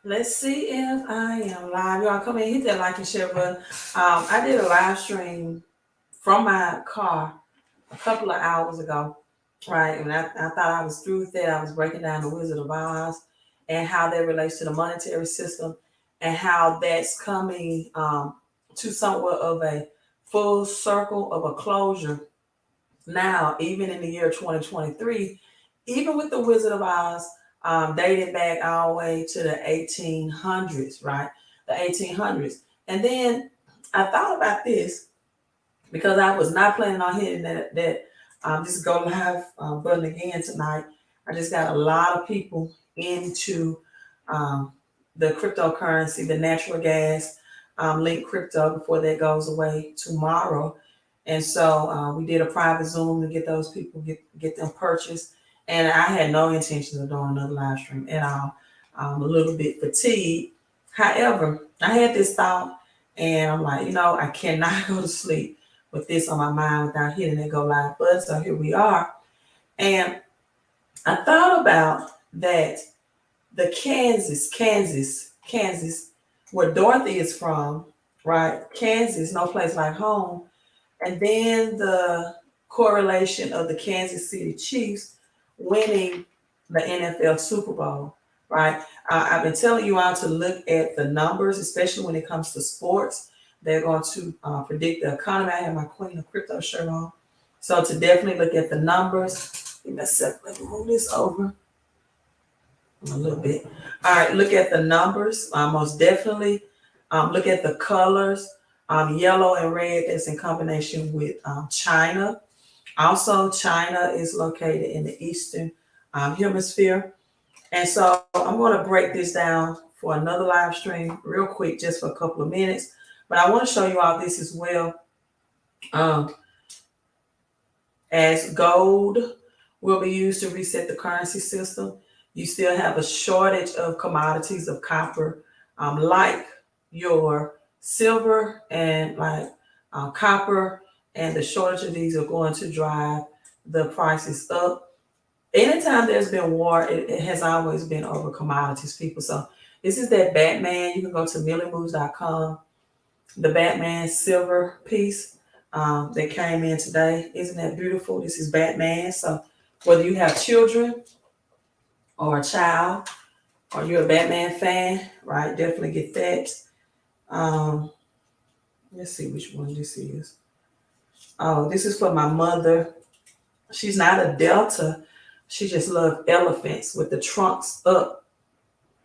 Let's see if I am live. Y'all come in, hit that like and share button. I did a live stream from my car a couple of hours ago, right? And I thought I was through with that. I was breaking down the Wizard of Oz and how that relates to the monetary system and how that's coming to somewhat of a full circle of a closure now, even in the year 2023, even with the Wizard of Oz, dating back all the way to the 1800s, right? The 1800s. And then I thought about this because I was not planning on hitting that just go live button again tonight. I just got a lot of people into um, the cryptocurrency, the natural gas link crypto before that goes away tomorrow. And so we did a private Zoom to get those people get them purchased. And I had no intentions of doing another live stream at all. I'm a little bit fatigued. However, I had this thought, and I'm like, I cannot go to sleep with this on my mind without hitting that go live button. So here we are. And I thought about that the Kansas, where Dorothy is from, right? Kansas, no place like home. And then the correlation of the Kansas City Chiefs winning the NFL Super Bowl, right? I've been telling you all to look at the numbers, especially when it comes to sports. They're going to predict the economy. I have my Queen of Crypto shirt on. So to definitely look at the numbers. Give me a second. Let me move this over a little bit. All right, look at the numbers. Most definitely look at the colors. Yellow and red is in combination with China. Also, China is located in the eastern hemisphere. And so I'm going to break this down for another live stream real quick, just for a couple of minutes. But I want to show you all this as well. As gold will be used to reset the currency system, you still have a shortage of commodities of copper, like your silver and like copper, and the shortage of these are going to drive the prices up. Anytime there's been war, it has always been over commodities, people. So this is that Batman. You can go to millimoves.com. The Batman silver piece that came in today. Isn't that beautiful? This is Batman. So whether you have children or a child, or you're a Batman fan, right? Definitely get that. Um, let's see which one this is. Oh, this is for my mother. She's not a Delta. She just loves elephants with the trunks up.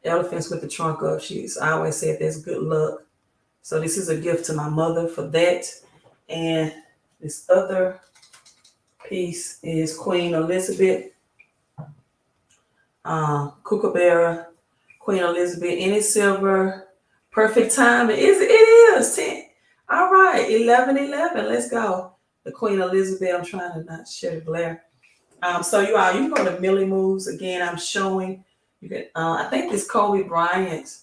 Elephants with the trunk up. She's I always said that's good luck. So this is a gift to my mother for that. And this other piece is Queen Elizabeth, Kookaburra, Queen Elizabeth, any silver, perfect time. It is 10. All right, 11:11. Let's go. The Queen Elizabeth. I'm trying to not share the glare. So you can go to Millie Moves again. I'm showing you can. I think this Kobe Bryant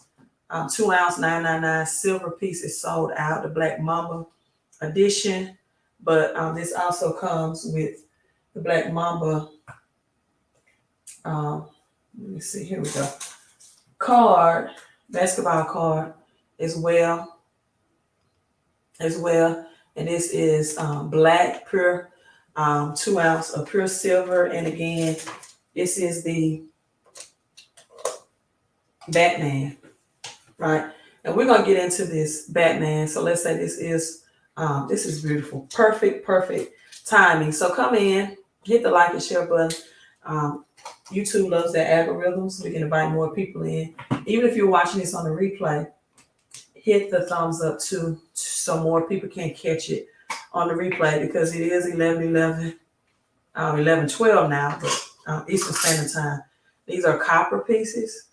2 ounce 999 silver piece is sold out. The Black Mamba edition, but this also comes with the Black Mamba. Let me see. Here we go. Card, basketball card as well, and this is black pure 2 ounce of pure silver, and again, this is the Batman, right? And we're gonna get into this Batman. So let's say this is beautiful, perfect timing. So come in, hit the like and share button. YouTube loves their algorithms, so we can invite more people in. Even if you're watching this on the replay, hit the thumbs up too, so more people can catch it on the replay, because it is 11:11, 11:12 now, but Eastern Standard Time. These are copper pieces.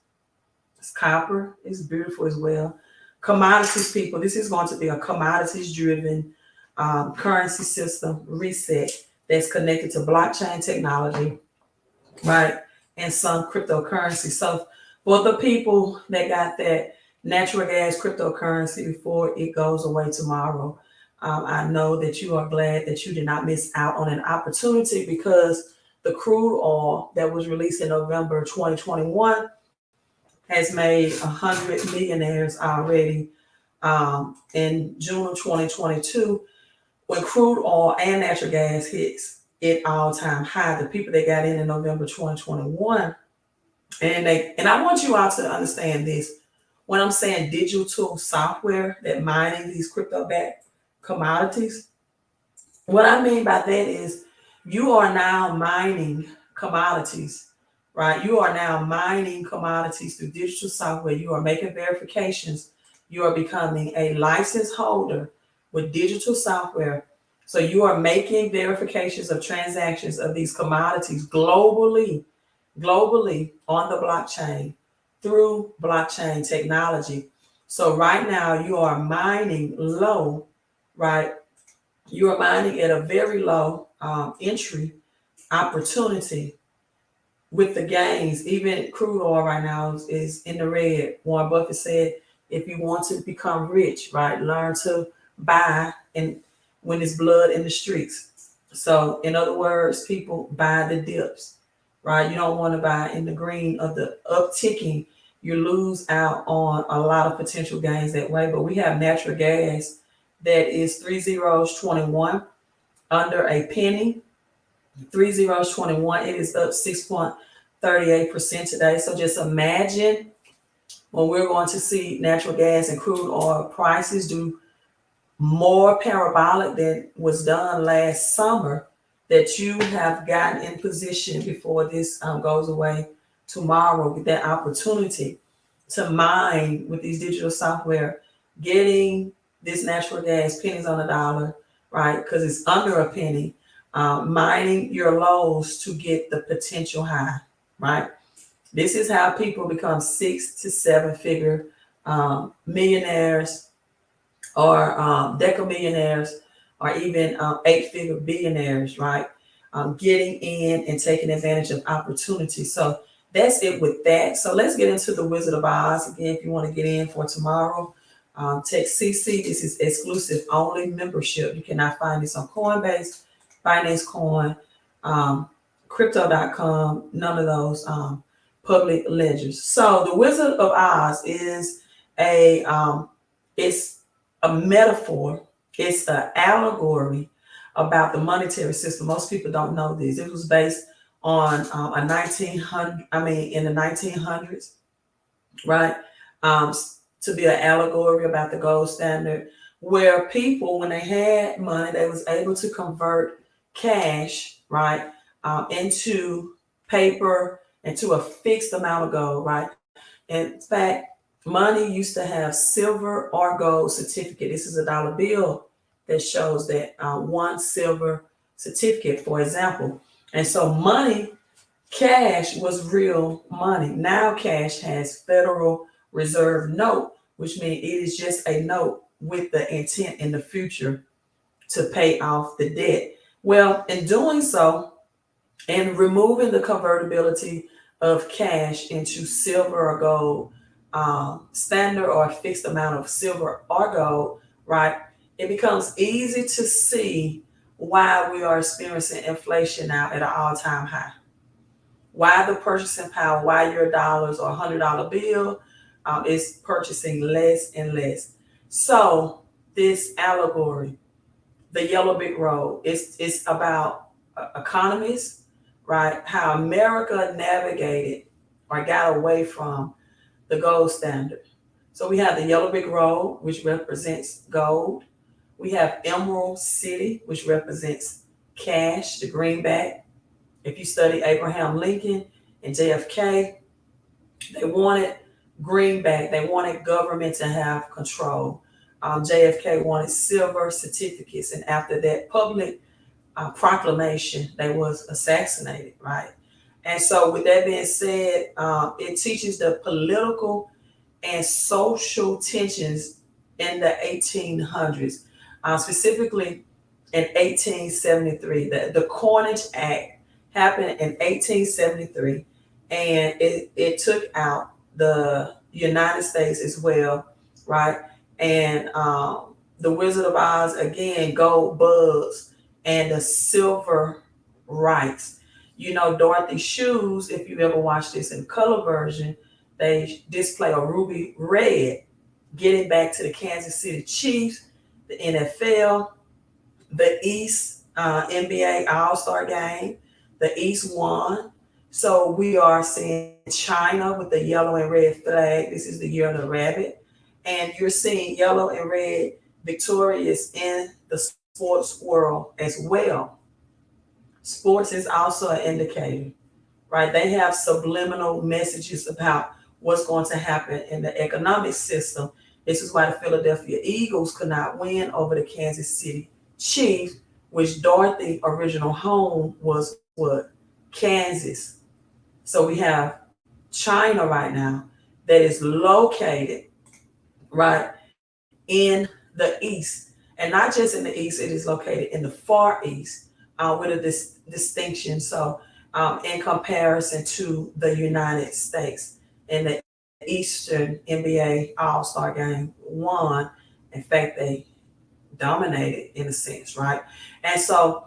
It's copper. It's beautiful as well. Commodities, people. This is going to be a commodities-driven currency system reset that's connected to blockchain technology, right? And some cryptocurrency. So for the people that got that natural gas cryptocurrency before it goes away tomorrow, I know that you are glad that you did not miss out on an opportunity, because the crude oil that was released in November 2021 has made 100 millionaires already in June of 2022 when crude oil and natural gas hits it all-time high. The people that got in November 2021, and I want you all to understand this. When I'm saying digital software that mining these crypto-backed commodities, what I mean by that is you are now mining commodities, right? You are now mining commodities through digital software. You are making verifications. You are becoming a license holder with digital software. So you are making verifications of transactions of these commodities globally on the blockchain through blockchain technology. So right now you are mining low, right? You are mining at a very low entry opportunity with the gains. Even crude oil right now is in the red. Warren Buffett said, if you want to become rich, right, learn to buy and when there's blood in the streets. So in other words, people buy the dips, right? You don't want to buy in the green of the upticking. You lose out on a lot of potential gains that way. But we have natural gas that is 30s 21 under a penny. 30s 21, it is up 6.38% today. So just imagine when we're going to see natural gas and crude oil prices do more parabolic than was done last summer, that you have gotten in position before this goes away tomorrow with that opportunity to mine with these digital software, getting this natural gas pennies on a dollar, right? Because it's under a penny, mining your lows to get the potential high, right? This is how people become 6 to 7 figure millionaires or decamillionaires or even 8 figure billionaires, right? Getting in and taking advantage of opportunity. So that's it with that. So let's get into the Wizard of Oz. Again, if you want to get in for tomorrow, text CC. This is exclusive only membership. You cannot find this on Coinbase, Binance Coin, Crypto.com, none of those public ledgers. So the Wizard of Oz is it's a metaphor. It's an allegory about the monetary system. Most people don't know this. It was based on a 1900. I mean, in the 1900s, right? To be an allegory about the gold standard, where people, when they had money, they was able to convert cash, right, into paper, into a fixed amount of gold, right? In fact, money used to have silver or gold certificate. This is a dollar bill that shows that one silver certificate, for example. And so money, cash was real money. Now cash has Federal Reserve note, which means it is just a note with the intent in the future to pay off the debt. Well, in doing so, and removing the convertibility of cash into silver or gold, standard or a fixed amount of silver or gold, right? It becomes easy to see why we are experiencing inflation now at an all-time high. Why the purchasing power, why your dollars or $100 bill is purchasing less and less. So this allegory, the yellow brick road, it's about economies, right? How America navigated or got away from the gold standard. So we have the yellow brick road, which represents gold. We have Emerald City, which represents cash, the greenback. If you study Abraham Lincoln and JFK, they wanted greenback. They wanted government to have control. JFK wanted silver certificates, and after that public proclamation, they was assassinated, right? And so, with that being said, it teaches the political and social tensions in the 1800s, specifically in 1873. The Coinage Act happened in 1873, and it took out the United States as well, right? And the Wizard of Oz, again, gold bugs and the silver rights. You know, Dorothy's shoes, if you ever watched this in color version, they display a ruby red, getting back to the Kansas City Chiefs, the NFL, the East NBA All Star game. The East won. So we are seeing China with the yellow and red flag. This is the year of the rabbit. And you're seeing yellow and red victorious in the sports world as well. Sports is also an indicator, right? They have subliminal messages about what's going to happen in the economic system. This is why the Philadelphia Eagles could not win over the Kansas City Chiefs, which Dorothy original home was what? Kansas. So we have China right now that is located right in the east, and not just in the east, it is located in the far east with a distinction. So, in comparison to the United States, in the Eastern NBA All Star game, won. In fact, they dominated in a sense, right? And so,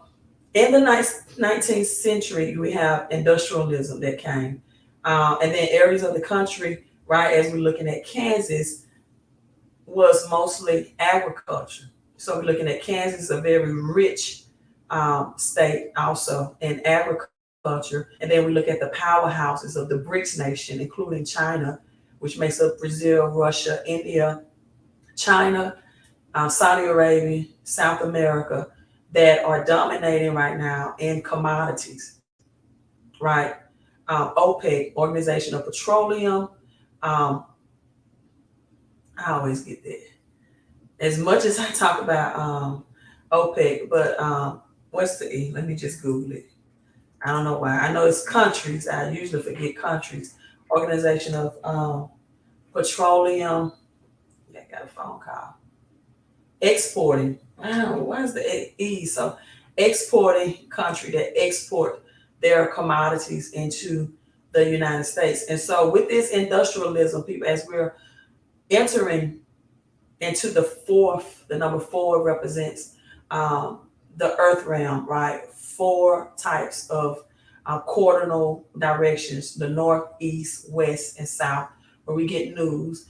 in the 19th century, we have industrialism that came. And then areas of the country, right, as we're looking at Kansas, was mostly agriculture. So we're looking at Kansas, a very rich state also in agriculture. And then we look at the powerhouses of the BRICS nation, including China, which makes up Brazil, Russia, India, China, Saudi Arabia, South America, that are dominating right now in commodities, right? OPEC, Organization of Petroleum. Um, I always get that. As much as I talk about OPEC, but what's the E? Let me just Google it. I don't know why. I know it's countries. I usually forget countries. Organization of Petroleum. Yeah, I got a phone call. Exporting. Wow, why is the E? So exporting country that export their commodities into the United States. And so with this industrialism, people, as we're entering into the fourth, the number four represents um, the earth realm, right? Four types of cardinal directions: the north, east, west, and south, where we get news.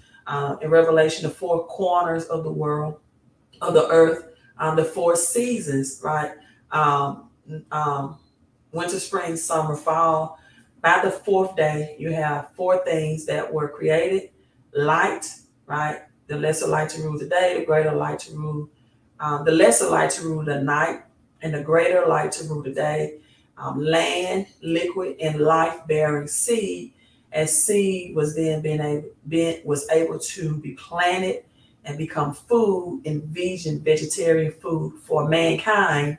In Revelation, the four corners of the world, of the earth, the four seasons, right? Um, um, Winter, spring, summer, fall. By the fourth day, you have four things that were created: light, right? The lesser light to rule the day, the greater light to rule, the lesser light to rule the night, and the greater light to rule the day. Land, liquid, and life-bearing seed, as seed was then was able to be planted and become food, envisioned vegetarian food for mankind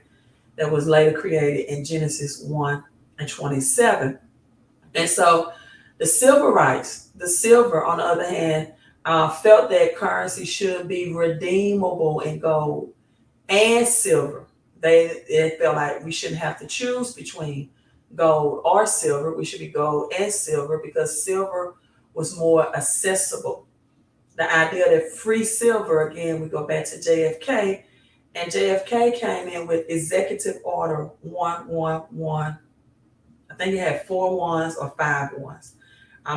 that was later created in Genesis 1 and 27. And so the silver, on the other hand, felt that currency should be redeemable in gold and silver. They felt like we shouldn't have to choose between gold or silver. We should be gold and silver because silver was more accessible. The idea that free silver, again, we go back to JFK, and JFK came in with Executive Order 111. I think he had four ones or five ones.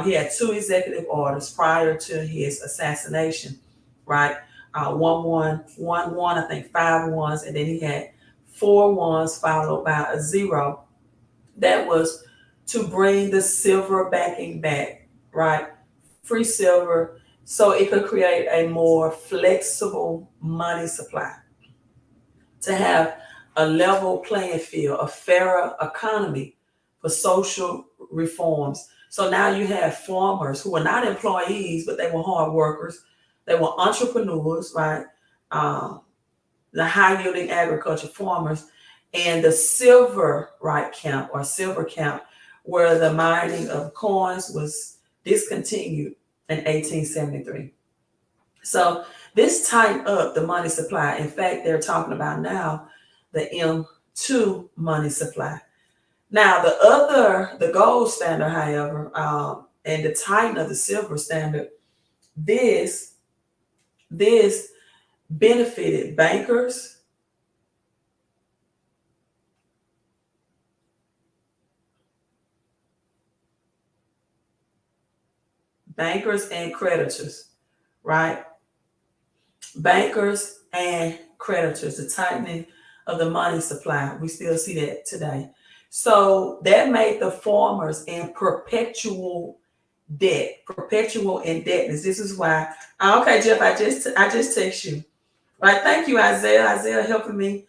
He had two executive orders prior to his assassination, right? 1111, I think five ones, and then he had four ones followed by a zero. That was to bring the silver backing back, right? Free silver, so it could create a more flexible money supply, to have a level playing field, a fairer economy for social reforms. So now you have farmers who were not employees, but they were hard workers. They were entrepreneurs, right? Um, the high yielding agriculture farmers, and the silver right camp or silver camp, where the mining of coins was discontinued in 1873. So this tightened up the money supply. In fact, they're talking about now the M2 money supply. Now the gold standard, however, and the tightening of the silver standard, this this benefited bankers, bankers and creditors, right? Bankers and creditors, the tightening of the money supply. We still see that today. So that made the farmers in perpetual indebtedness. This is why. Okay, Jeff, I just text you. Right, thank you, Isaiah. Isaiah helping me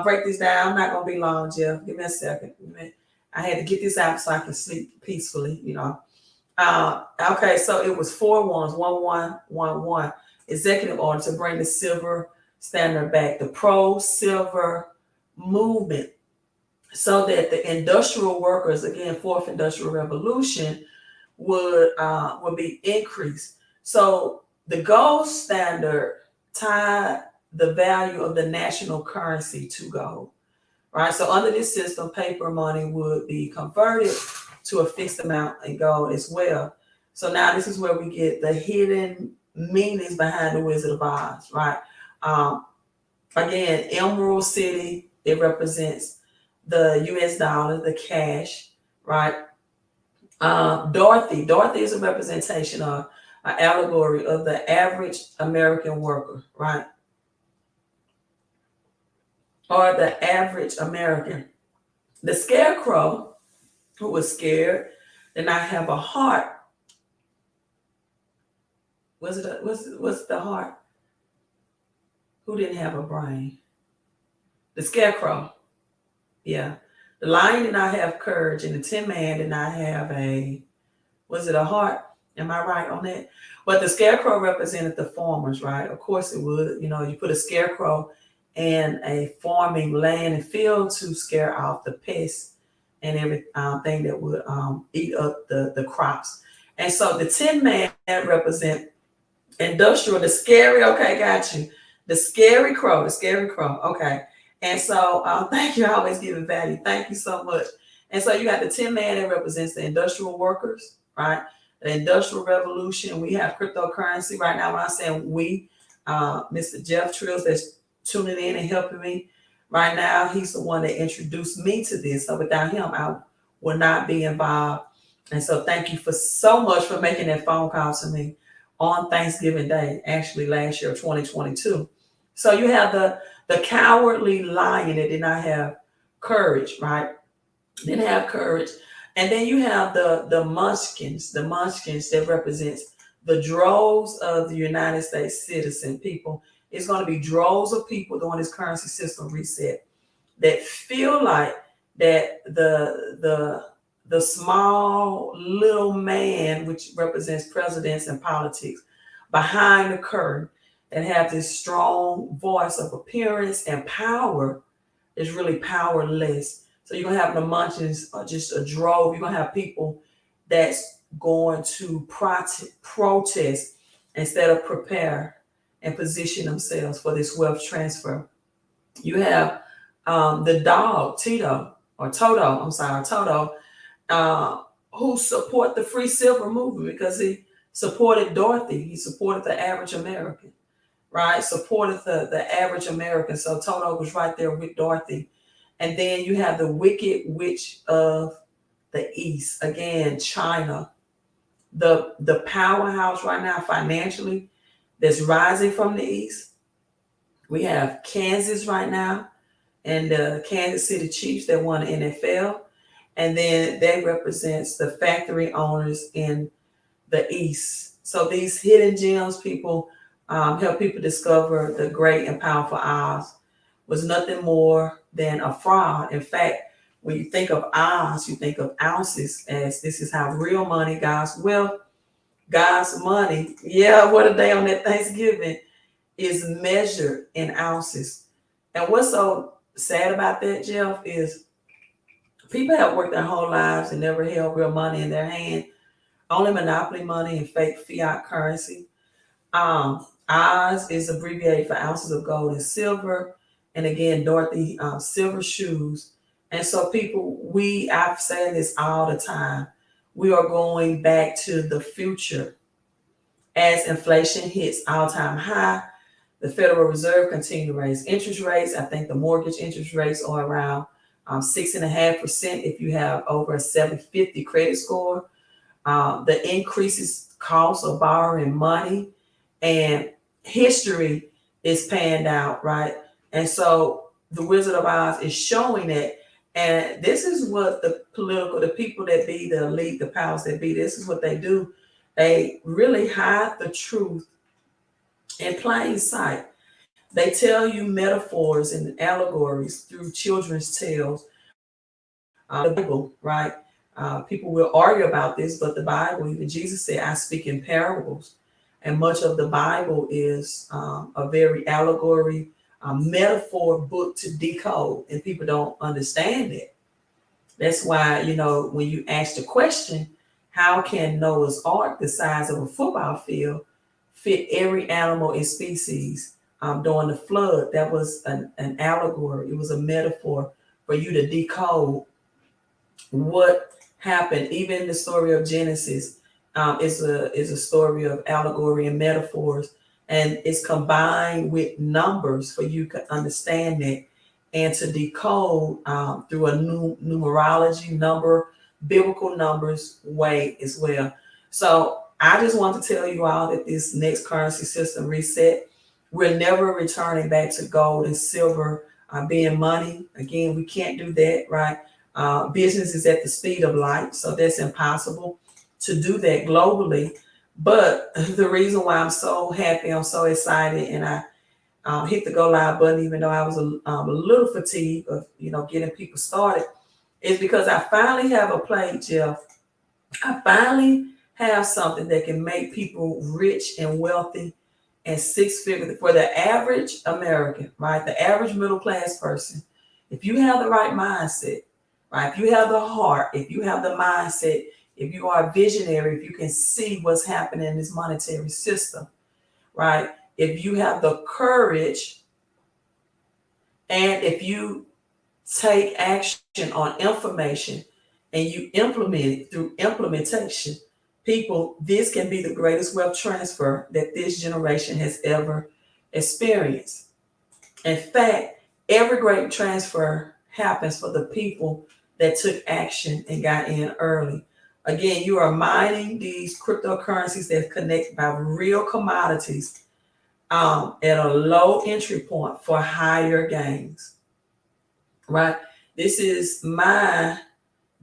break this down. I'm not gonna be long, Jeff. Give me a second. I had to get this out so I can sleep peacefully. Okay, so it was 4 1s, 1 1 1 1. Executive order to bring the silver standard back, the pro silver movement, so that the industrial workers, again, fourth industrial revolution, would be increased. So the gold standard tied the value of the national currency to gold, right? So under this system, paper money would be converted to a fixed amount in gold as well. So now this is where we get the hidden meanings behind the Wizard of Oz, right? Um, Again, Emerald City, it represents the US dollar, the cash, right? Dorothy is a representation of an allegory of the average American worker, right? Or the average American. The scarecrow, who was scared, did not have a heart. What's the heart? Who didn't have a brain? The scarecrow. Yeah. The lion did not have courage, and the Tin Man did not have a heart? Am I right on that? But the scarecrow represented the farmers, right? Of course it would. You put a scarecrow in a farming land and field to scare off the pests and everything that would eat up the crops. And so the Tin Man represent industrial, the scary, okay, got you. The scary crow, okay. And so thank you, I always giving value. Thank you so much. And so you got the Tin Man that represents the industrial workers, right? The industrial revolution. We have cryptocurrency right now. When I'm saying we, Mr. Jeff Trills that's tuning in and helping me right now, he's the one that introduced me to this. So without him, I would not be involved. And so thank you so much for making that phone call to me on Thanksgiving Day, actually last year, 2022. So you have the cowardly lion that did not have courage, right? Didn't have courage. And then you have the munchkins that represents the droves of the United States citizen people. It's going to be droves of people during this currency system reset that feel like that the small little man, which represents presidents and politics, behind the curtain, that have this strong voice of appearance and power, is really powerless. So you're gonna have the munchkins, just a drove. You're gonna have people that's going to protest instead of prepare and position themselves for this wealth transfer. You have the dog Toto, who support the free silver movement because he supported Dorothy. He supported the average American, right? Supported the average American. So Toto was right there with Dorothy. And then you have the wicked witch of the East. Again, China, the powerhouse right now financially that's rising from the East. We have Kansas right now and the Kansas City Chiefs that won the NFL. And then that represents the factory owners in the East. So these hidden gems, people help people discover the great and powerful Oz was nothing more than a fraud. In fact, when you think of Oz, you think of ounces, as this is how real money, God's wealth, God's money, yeah, what a day on that Thanksgiving, is measured in ounces. And what's so sad about that, Jeff, is people have worked their whole lives and never held real money in their hand, only monopoly money and fake fiat currency. Oz is abbreviated for ounces of gold and silver. And again, Dorothy, silver shoes. And so people, I've said this all the time, we are going back to the future as inflation hits all-time high. The Federal Reserve continue to raise interest rates. I think the mortgage interest rates are around 6.5% if you have over a 750 credit score. The increases cost of borrowing money, and history is panned out, right? And so the Wizard of Oz is showing it. And this is what the people that be, the elite, the powers that be, this is what they do. They really hide the truth in plain sight. They tell you metaphors and allegories through children's tales. The Bible, right? People will argue about this, but the Bible, even Jesus said, I speak in parables. And much of the Bible is a very allegory, metaphor book to decode, and people don't understand it. That's why, when you ask the question, how can Noah's Ark, the size of a football field, fit every animal and species during the flood? That was an allegory. It was a metaphor for you to decode what happened. Even the story of Genesis is a story of allegory and metaphors, and it's combined with numbers for you to understand it and to decode through a new numerology number, biblical numbers way as well. So I just want to tell you all that this next currency system reset, we're never returning back to gold and silver being money. Again, we can't do that, right? Business is at the speed of light, so that's impossible to do that globally. But the reason why I'm so happy, I'm so excited, and I hit the go live button, even though I was a little fatigued of getting people started, is because I finally have a play, Jeff. I finally have something that can make people rich and wealthy and six figures for the average American, right? The average middle class person. If you have the right mindset, right? If you have the heart, if you have the mindset, if you are a visionary, if you can see what's happening in this monetary system, right? If you have the courage, and if you take action on information and you implement it through implementation, people, this can be the greatest wealth transfer that this generation has ever experienced. In fact, every great transfer happens for the people that took action and got in early. Again, you are mining these cryptocurrencies that connect by real commodities at a low entry point for higher gains, right? This is my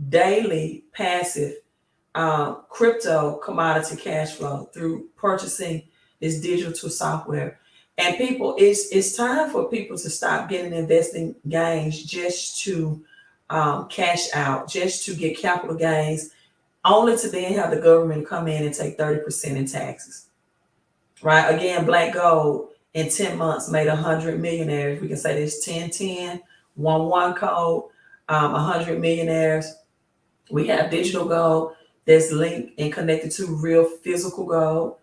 daily passive crypto commodity cash flow through purchasing this digital software. And people, it's time for people to stop getting investing gains just to cash out, just to get capital gains, only to then have the government come in and take 30% in taxes. Right? Again, Black Gold in 10 months made 100 millionaires. We can say this 1010, 11 code, 100 millionaires. We have digital gold that's linked and connected to real physical gold.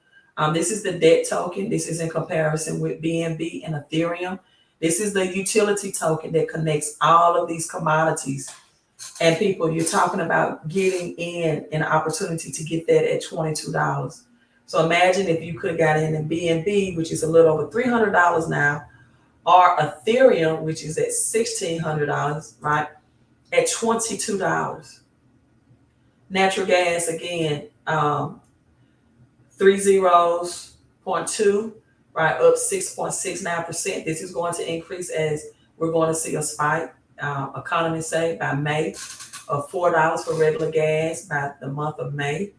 This is the debt token. This is in comparison with BNB and Ethereum. This is the utility token that connects all of these commodities. And people, you're talking about getting in an opportunity to get that at $22. So imagine if you could have got in BNB, which is a little over $300 now, or Ethereum, which is at $1,600, right, at $22. Natural gas, again, 30.2, right, up 6.69%. This is going to increase as we're going to see a spike. Economists say by May of $4 for regular gas by the month of May.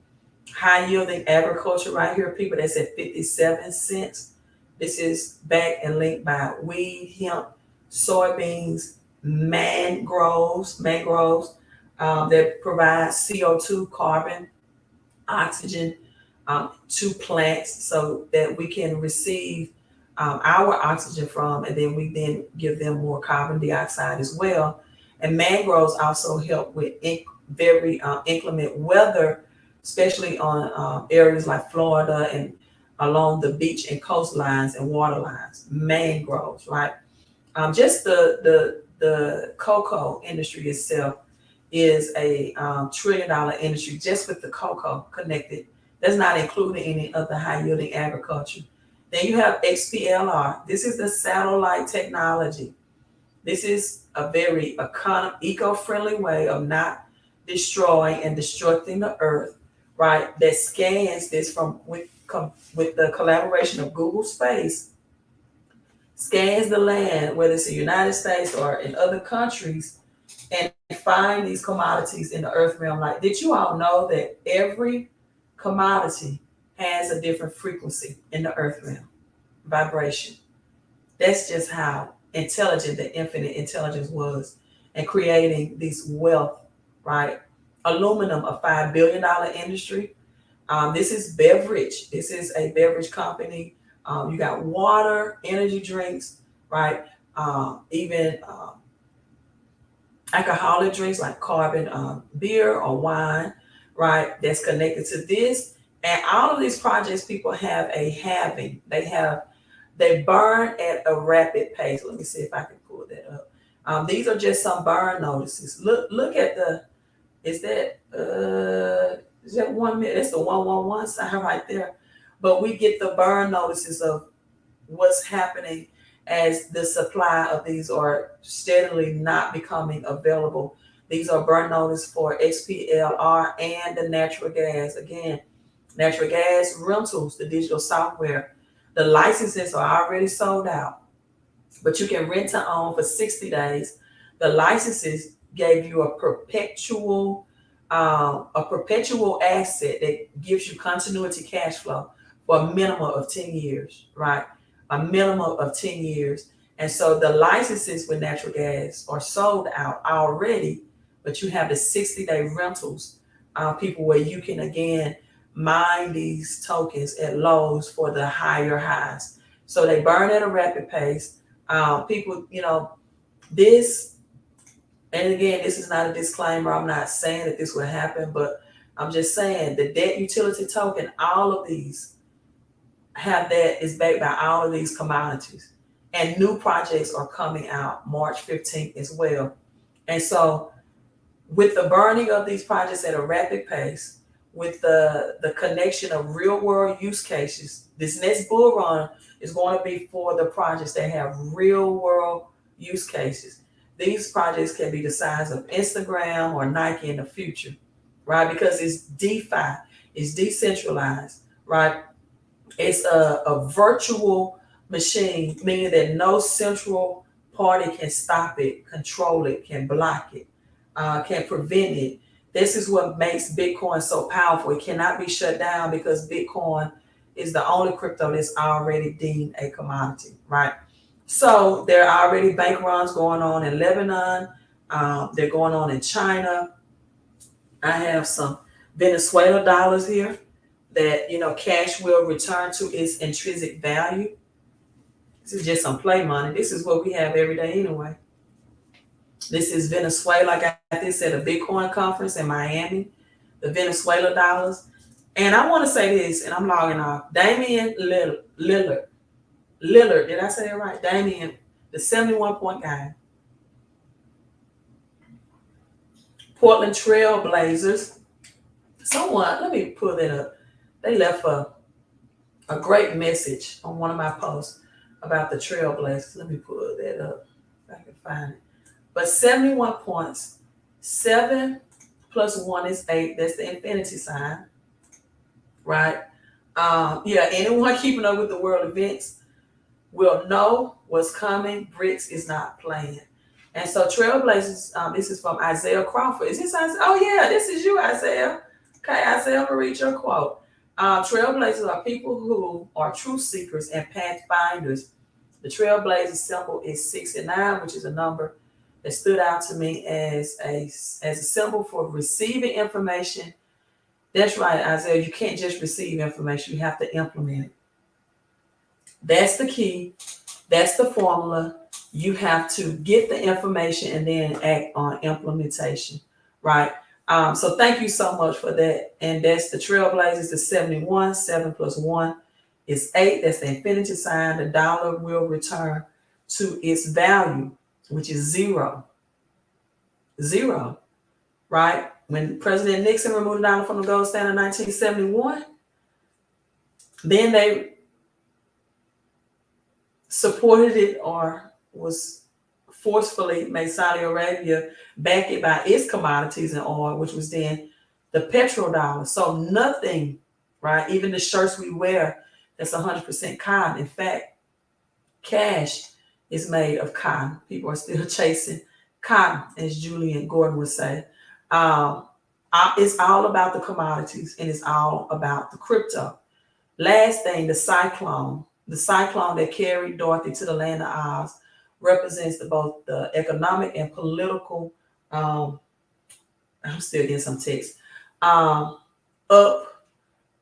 High yielding agriculture right here, people, that's at 57 cents. This is backed and linked by wheat, hemp, soybeans, mangroves that provide CO2, carbon, oxygen to plants so that we can receive our oxygen from, and then we then give them more carbon dioxide as well. And mangroves also help with very inclement weather, especially on areas like Florida and along the beach and coastlines and water lines. Mangroves, right? Just the cocoa industry itself is a $1 trillion industry just with the cocoa connected. That's not including any of the high yielding agriculture. Then you have XPLR. This is the satellite technology. This is a very eco-friendly way of not destroying and destructing the earth, right, that scans this from with the collaboration of Google Space, scans the land, whether it's the United States or in other countries, and find these commodities in the earth realm. Like, did you all know that every commodity has a different frequency in the earth realm? Vibration. That's just how intelligent the infinite intelligence was in creating these wealth, right? Aluminum, a $5 billion industry. This is beverage. This is a beverage company. You got water, energy drinks, right? Even alcoholic drinks like carbon beer or wine, right? That's connected to this. And all of these projects, people have a halving. They burn at a rapid pace. Let me see if I can pull that up. These are just some burn notices. Look at the, is that 1 minute? That's the 111 sign right there. But we get the burn notices of what's happening as the supply of these are steadily not becoming available. These are burn notice for XPLR and the natural gas. Again, natural gas rentals, the digital software. The licenses are already sold out, but you can rent to own for 60 days. The licenses gave you a perpetual asset that gives you continuity cash flow for a minimum of 10 years, right? A minimum of 10 years. And so the licenses with natural gas are sold out already, but you have the 60-day rentals, people where you can again mine these tokens at lows for the higher highs. So they burn at a rapid pace. People, this, and again, this is not a disclaimer. I'm not saying that this will happen, but I'm just saying the debt utility token, all of these have that is backed by all of these commodities. And new projects are coming out March 15th as well. And so with the burning of these projects at a rapid pace, with the connection of real world use cases, this next bull run is going to be for the projects that have real world use cases. These projects can be the size of Instagram or Nike in the future, right? Because it's DeFi, it's decentralized, right? It's a virtual machine, meaning that no central party can stop it, control it, can block it, can prevent it. This is what makes Bitcoin so powerful. It cannot be shut down because Bitcoin is the only crypto that's already deemed a commodity, right? So there are already bank runs going on in Lebanon. They're going on in China. I have some Venezuela dollars here that cash will return to its intrinsic value. This is just some play money. This is what we have every day anyway. This is Venezuela. I got this at a Bitcoin conference in Miami, the Venezuela dollars. And I want to say this, and I'm logging off. Damian Lillard. Did I say it right? Damian, the 71-point guy. Portland Trail Blazers. Someone, let me pull that up. They left a great message on one of my posts about the Trailblazers. Let me pull that up if I can find it. But 71 points, 7 plus 1 is 8. That's the infinity sign, right? Anyone keeping up with the world events will know what's coming. BRICS is not playing. And so Trailblazers, this is from Isaiah Crawford. Is this Isaiah? Oh, yeah, this is you, Isaiah. Okay, Isaiah, I'm going to read your quote. Trailblazers are people who are truth seekers and pathfinders. The Trailblazers symbol is 69, which is a number that stood out to me as a symbol for receiving information. That's right, Isaiah. You can't just receive information. You have to implement it. That's the key. That's the formula. You have to get the information and then act on implementation, right? So thank you so much for that. And that's the Trailblazers, the 71, 7 plus 1 is 8. That's the infinity sign. The dollar will return to its value, which is zero. Zero, right? When President Nixon removed the dollar from the gold standard in 1971, then they supported it or was forcefully made Saudi Arabia back it by its commodities and oil, which was then the petrodollar. So nothing, right? Even the shirts we wear, that's 100% cotton. In fact, cash is made of cotton. People are still chasing cotton, as Julian Gordon would say. Um, it's all about the commodities and it's all about the crypto. Last thing, the cyclone. The cyclone that carried Dorothy to the land of Oz represents both the economic and political. Um, I'm still getting some text. Um, up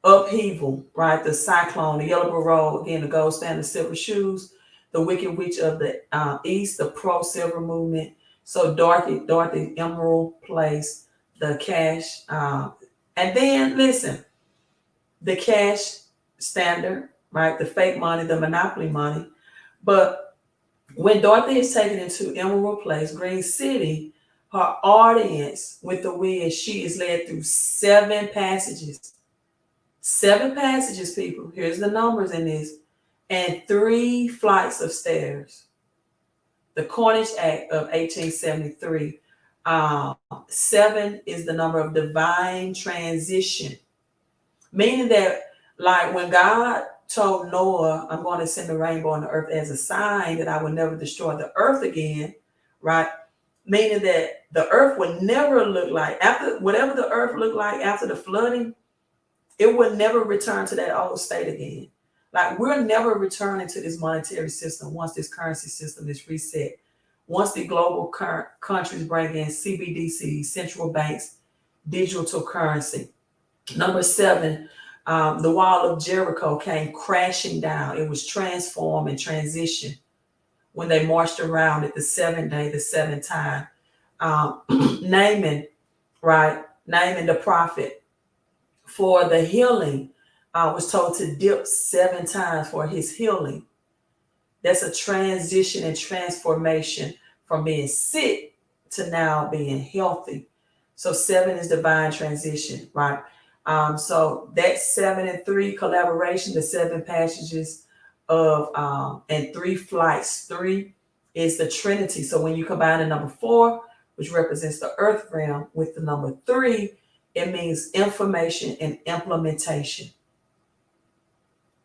upheaval, right? The cyclone, the yellow road, again, the gold standard, silver shoes, the wicked witch of the east, the pro silver movement. So Dorothy Emerald Place, the cash, and then listen, the cash standard, right? The fake money, the monopoly money. But when Dorothy is taken into Emerald Place, Green City, her audience with the wind, she is led through 7 passages. 7 passages, people. Here's the numbers in this. And 3 flights of stairs. The Cornish Act of 1873. 7 is the number of divine transition, meaning that, like when God told Noah, I'm going to send the rainbow on the earth as a sign that I will never destroy the earth again, right? Meaning that the earth would never look like, after whatever the earth looked like after the flooding, it would never return to that old state again. Like we're never returning to this monetary system once this currency system is reset. Once the global countries bring in CBDC, central banks, digital currency. Number 7, the wall of Jericho came crashing down. It was transformed and transitioned when they marched around it the 7th day, the 7th time. Naaman, right? Naaman the prophet for the healing was told to dip 7 times for his healing. That's a transition and transformation from being sick to now being healthy. So 7 is divine transition, right? So that 7 and 3 collaboration, the 7 passages of and 3 flights. 3 is the Trinity. So when you combine the number 4, which represents the earth realm, with the number 3, it means information and implementation.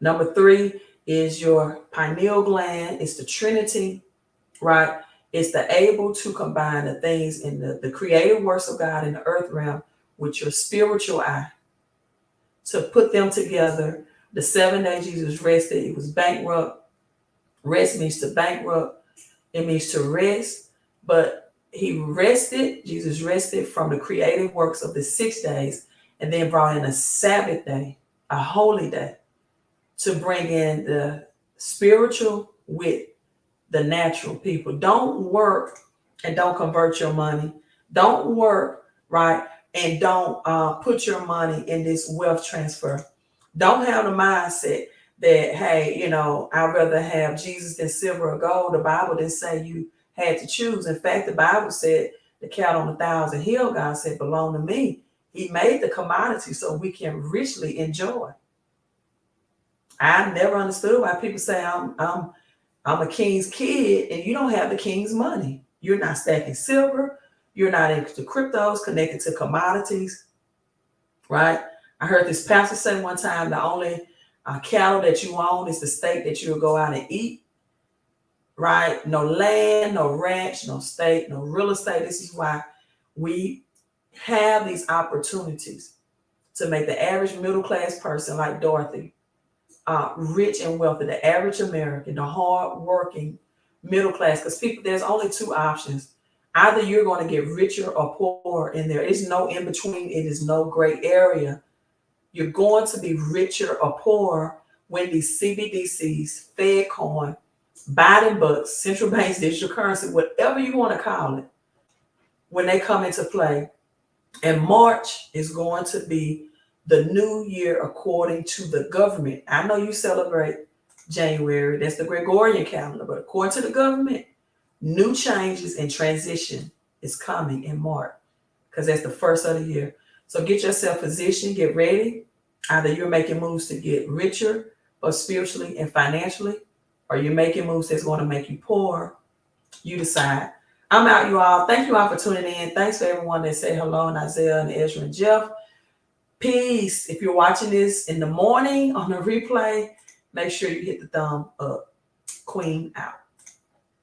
Number 3 is your pineal gland. It's the Trinity, right? It's the able to combine the things in the creative works of God in the earth realm with your spiritual eye to put them together. The 7 days Jesus rested, it was bankrupt. Rest means to bankrupt. It means to rest, but he rested, Jesus rested from the creative works of the 6 days and then brought in a Sabbath day, a holy day, to bring in the spiritual with the natural. People, don't work and don't convert your money. Don't work, right, and don't put your money in this wealth transfer. Don't have the mindset that, hey, I'd rather have Jesus than silver or gold. The Bible didn't say you had to choose. In fact, the Bible said the cattle on 1,000 hill, God said, belong to me. He made the commodity so we can richly enjoy. I never understood why people say I'm a king's kid and you don't have the king's money. You're not stacking silver. You're not into cryptos connected to commodities, right? I heard this pastor say one time, the only cattle that you own is the state that you'll go out and eat, right? No land, no ranch, no state, no real estate. This is why we have these opportunities to make the average middle class person like Dorothy rich and wealthy, the average American, the hard working middle class. Because people, there's only 2 options. Either you're going to get richer or poorer, and there is no in between. It is no gray area. You're going to be richer or poorer when these CBDCs, Fed coin, Biden bucks, central banks, digital currency, whatever you want to call it, when they come into play. And March is going to be the new year according to the government. I know you celebrate January, that's the Gregorian calendar, but according to the government, new changes and transition is coming in March because that's the first of the year. So get yourself positioned, get ready. Either you're making moves to get richer, both spiritually and financially, or you're making moves that's going to make you poor. You decide. I'm out, you all. Thank you all for tuning in. Thanks for everyone that said hello, and Isaiah and Ezra and Jeff. Peace. If you're watching this in the morning on the replay, make sure you hit the thumb up. Queen out.